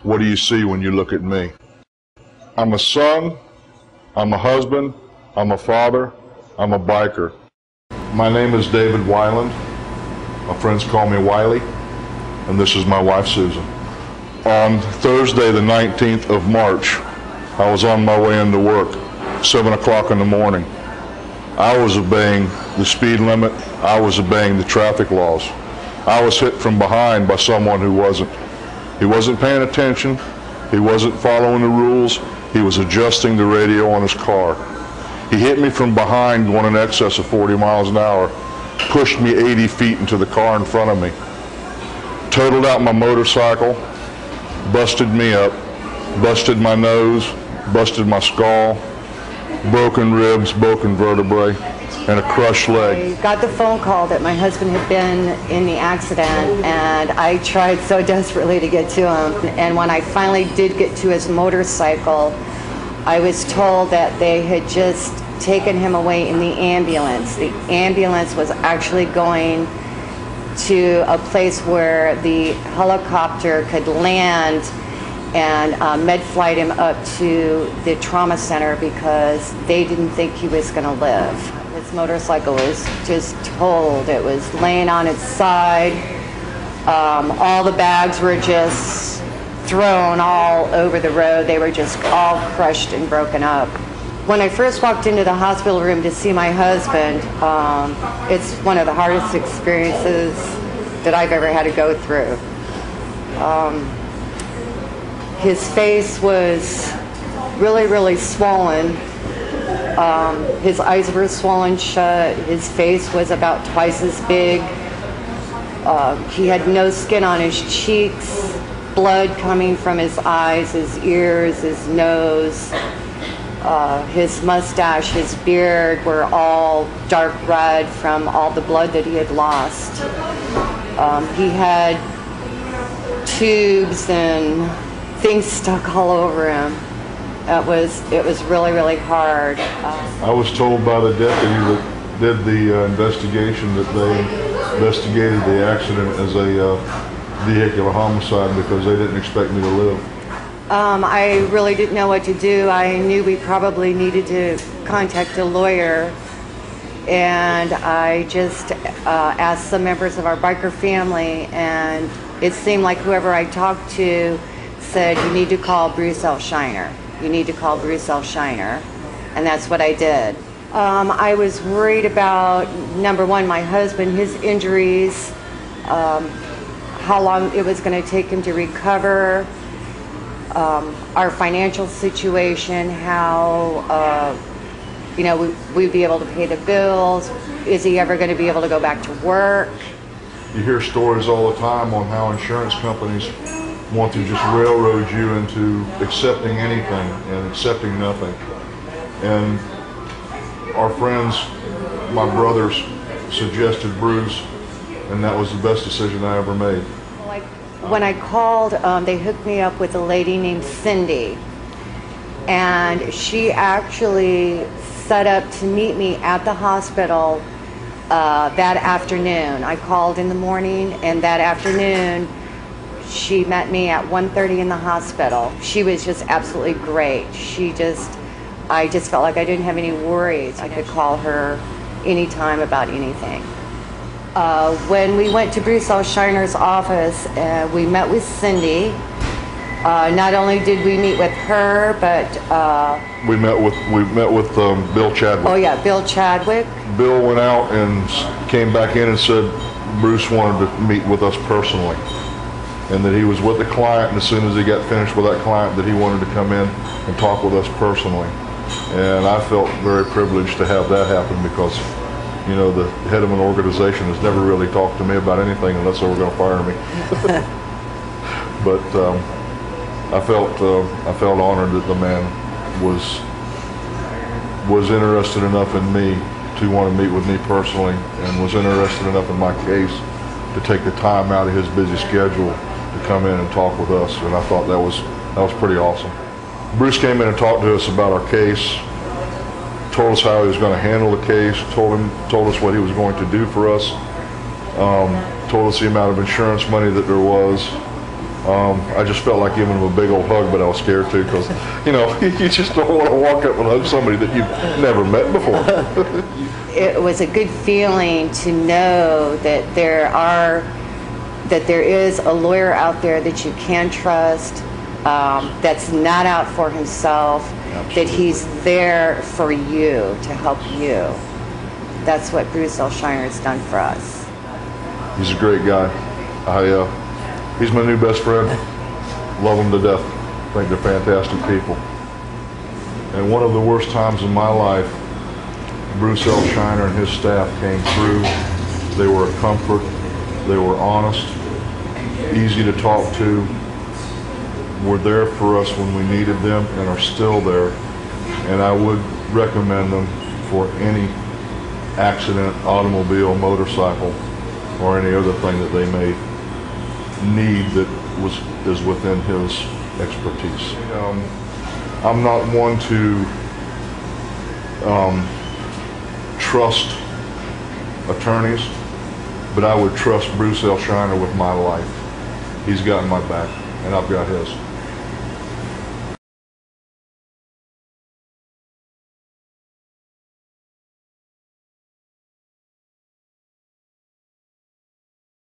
What do you see when you look at me? I'm a son, I'm a husband, I'm a father, I'm a biker. My name is David Weiland. My friends call me Wiley, and this is my wife, Susan. On Thursday, the 19th of March, I was on my way into work, 7 o'clock in the morning. I was obeying the speed limit. I was obeying the traffic laws. I was hit from behind by someone who wasn't. He wasn't paying attention. He wasn't following the rules. He was adjusting the radio on his car. He hit me from behind going in excess of 40 miles an hour, pushed me 80 feet into the car in front of me, totaled out my motorcycle, busted me up, busted my nose, busted my skull, broken ribs, broken vertebrae, and a crushed leg. I got the phone call that my husband had been in the accident, and I tried so desperately to get to him. And when I finally did get to his motorcycle, I was told that they had just taken him away in the ambulance. The ambulance was actually going to a place where the helicopter could land and med flight him up to the trauma center because they didn't think he was going to live. His motorcycle was just totaled. It was laying on its side. All the bags were just thrown all over the road. They were just all crushed and broken up. When I first walked into the hospital room to see my husband, it's one of the hardest experiences that I've ever had to go through. His face was really, really swollen. His eyes were swollen shut. His face was about twice as big. He had no skin on his cheeks, blood coming from his eyes, his ears, his nose. His mustache, his beard were all dark red from all the blood that he had lost. He had tubes and things stuck all over him. It was really, really hard. I was told by the deputy that did the investigation that they investigated the accident as a vehicular homicide because they didn't expect me to live. I really didn't know what to do. I knew we probably needed to contact a lawyer, and I just asked some members of our biker family, and it seemed like whoever I talked to said, you need to call Bruce L. Scheiner. You need to call Bruce L. Scheiner, and that's what I did. I was worried about, number one, my husband, his injuries, how long it was going to take him to recover, our financial situation, how we'd be able to pay the bills. Is he ever going to be able to go back to work? You hear stories all the time on how insurance companies want to just railroad you into accepting anything and accepting nothing. And our friends, my brothers, suggested Bruce, and that was the best decision I ever made. When I called, they hooked me up with a lady named Cindy, and she actually set up to meet me at the hospital that afternoon. I called in the morning, and that afternoon she met me at 1:30 in the hospital. She was just absolutely great. I just felt like I didn't have any worries. I could call her anytime about anything. When we went to Bruce L. Scheiner's office, we met with Cindy. Not only did we meet with her, but we met with Bill Chadwick. Oh yeah, Bill Chadwick. Bill went out and came back in and said Bruce wanted to meet with us personally, and that he was with the client, and as soon as he got finished with that client, that he wanted to come in and talk with us personally. And I felt very privileged to have that happen because, you know, the head of an organization has never really talked to me about anything unless they were going to fire me. But I felt honored that the man was interested enough in me to want to meet with me personally, and was interested enough in my case to take the time out of his busy schedule to come in and talk with us. And I thought that was pretty awesome. Bruce came in and talked to us about our case, told us how he was going to handle the case, told us what he was going to do for us, told us the amount of insurance money that there was, I just felt like giving him a big old hug, but I was scared too because, you know, you just don't want to walk up and hug somebody that you've never met before. It was a good feeling to know that there is a lawyer out there that you can trust, that's not out for himself, that he's there for you, to help you. That's what Bruce L. Scheiner has done for us. He's a great guy. He's my new best friend. Love him to death. I think they're fantastic people. And one of the worst times in my life, Bruce L. Scheiner and his staff came through. They were a comfort. They were honest, easy to talk to, were there for us when we needed them, and are still there. And I would recommend them for any accident, automobile, motorcycle, or any other thing that they may need that is within his expertise. I'm not one to trust attorneys, but I would trust Bruce L. Scheiner with my life. He's got my back, and I've got his.